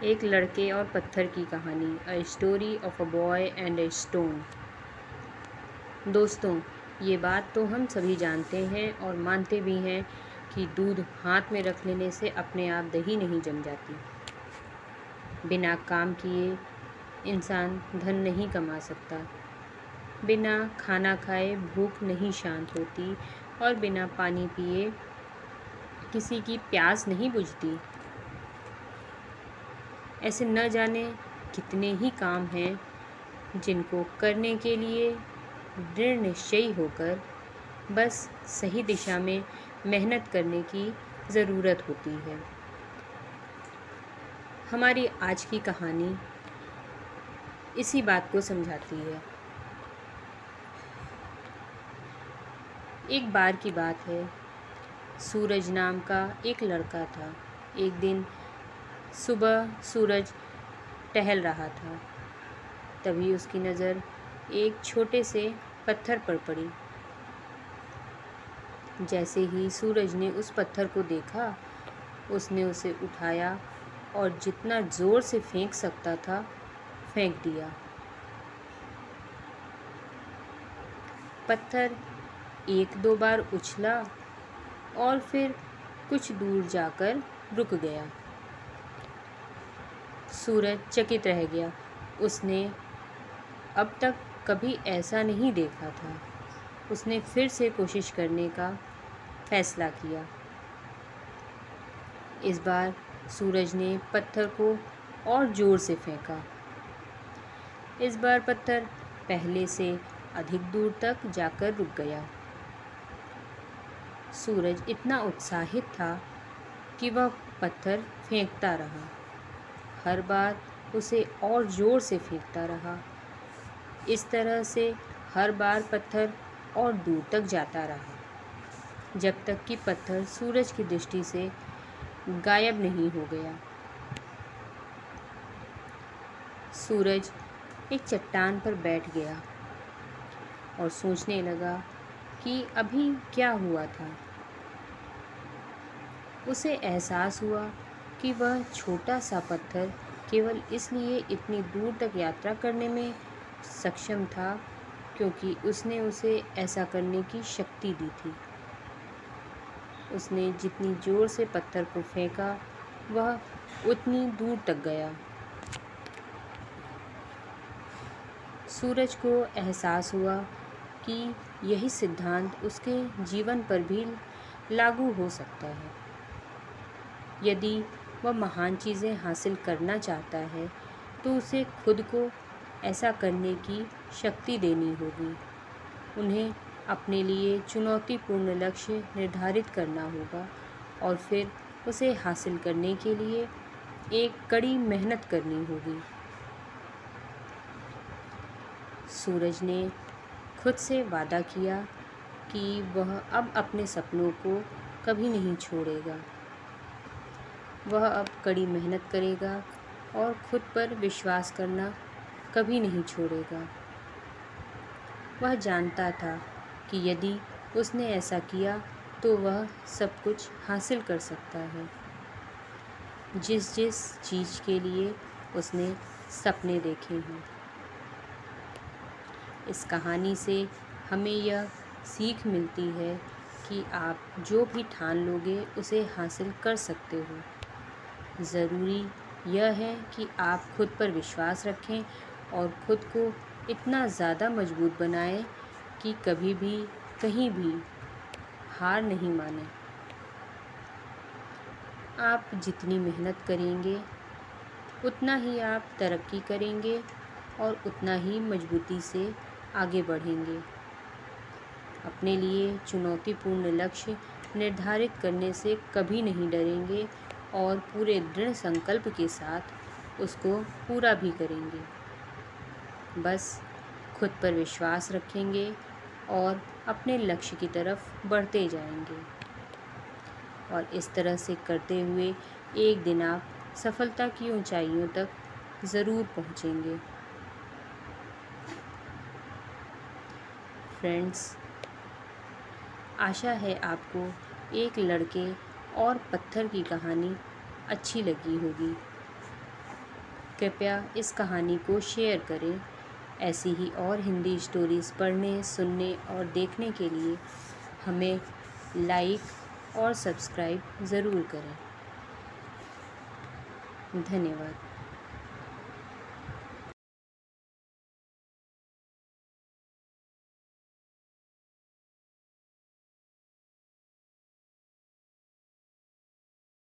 एक लड़के और पत्थर की कहानी, a story of a boy and a stone. दोस्तों, ये बात तो हम सभी जानते हैं और मानते भी हैं कि दूध हाथ में रख लेने से अपने आप दही नहीं जम जाती। बिना काम किए इंसान धन नहीं कमा सकता, बिना खाना खाए भूख नहीं शांत होती और बिना पानी पिए किसी की प्यास नहीं बुझती। ऐसे न जाने कितने ही काम हैं जिनको करने के लिए दृढ़ निश्चयी होकर बस सही दिशा में मेहनत करने की ज़रूरत होती है। हमारी आज की कहानी इसी बात को समझाती है। एक बार की बात है, सूरज नाम का एक लड़का था। एक दिन सुबह सूरज टहल रहा था, तभी उसकी नज़र एक छोटे से पत्थर पर पड़ी। जैसे ही सूरज ने उस पत्थर को देखा, उसने उसे उठाया और जितना ज़ोर से फेंक सकता था फेंक दिया। पत्थर एक दो बार उछला और फिर कुछ दूर जाकर रुक गया। सूरज चकित रह गया। उसने अब तक कभी ऐसा नहीं देखा था। उसने फिर से कोशिश करने का फैसला किया। इस बार सूरज ने पत्थर को और ज़ोर से फेंका। इस बार पत्थर पहले से अधिक दूर तक जाकर रुक गया। सूरज इतना उत्साहित था कि वह पत्थर फेंकता रहा। हर बार उसे और ज़ोर से फेंकता रहा। इस तरह से हर बार पत्थर और दूर तक जाता रहा, जब तक कि पत्थर सूरज की दृष्टि से गायब नहीं हो गया। सूरज एक चट्टान पर बैठ गया और सोचने लगा कि अभी क्या हुआ था। उसे एहसास हुआ कि वह छोटा सा पत्थर केवल इसलिए इतनी दूर तक यात्रा करने में सक्षम था क्योंकि उसने उसे ऐसा करने की शक्ति दी थी। उसने जितनी ज़ोर से पत्थर को फेंका, वह उतनी दूर तक गया। सूरज को एहसास हुआ कि यही सिद्धांत उसके जीवन पर भी लागू हो सकता है। यदि वह महान चीज़ें हासिल करना चाहता है तो उसे खुद को ऐसा करने की शक्ति देनी होगी। उन्हें अपने लिए चुनौतीपूर्ण लक्ष्य निर्धारित करना होगा और फिर उसे हासिल करने के लिए एक कड़ी मेहनत करनी होगी। सूरज ने खुद से वादा किया कि वह अब अपने सपनों को कभी नहीं छोड़ेगा। वह अब कड़ी मेहनत करेगा और खुद पर विश्वास करना कभी नहीं छोड़ेगा। वह जानता था कि यदि उसने ऐसा किया तो वह सब कुछ हासिल कर सकता है, जिस जिस चीज़ के लिए उसने सपने देखे हैं। इस कहानी से हमें यह सीख मिलती है कि आप जो भी ठान लोगे उसे हासिल कर सकते हो। ज़रूरी यह है कि आप खुद पर विश्वास रखें और खुद को इतना ज़्यादा मजबूत बनाएं कि कभी भी कहीं भी हार नहीं मानें। आप जितनी मेहनत करेंगे उतना ही आप तरक्की करेंगे और उतना ही मजबूती से आगे बढ़ेंगे। अपने लिए चुनौतीपूर्ण लक्ष्य निर्धारित करने से कभी नहीं डरेंगे और पूरे दृढ़ संकल्प के साथ उसको पूरा भी करेंगे। बस खुद पर विश्वास रखेंगे और अपने लक्ष्य की तरफ बढ़ते जाएंगे और इस तरह से करते हुए एक दिन आप सफलता की ऊंचाइयों तक ज़रूर पहुंचेंगे। फ्रेंड्स, आशा है आपको एक लड़के और पत्थर की कहानी अच्छी लगी होगी। कृपया इस कहानी को शेयर करें। ऐसी ही और हिंदी स्टोरीज़ पढ़ने, सुनने और देखने के लिए हमें लाइक और सब्सक्राइब ज़रूर करें। धन्यवाद।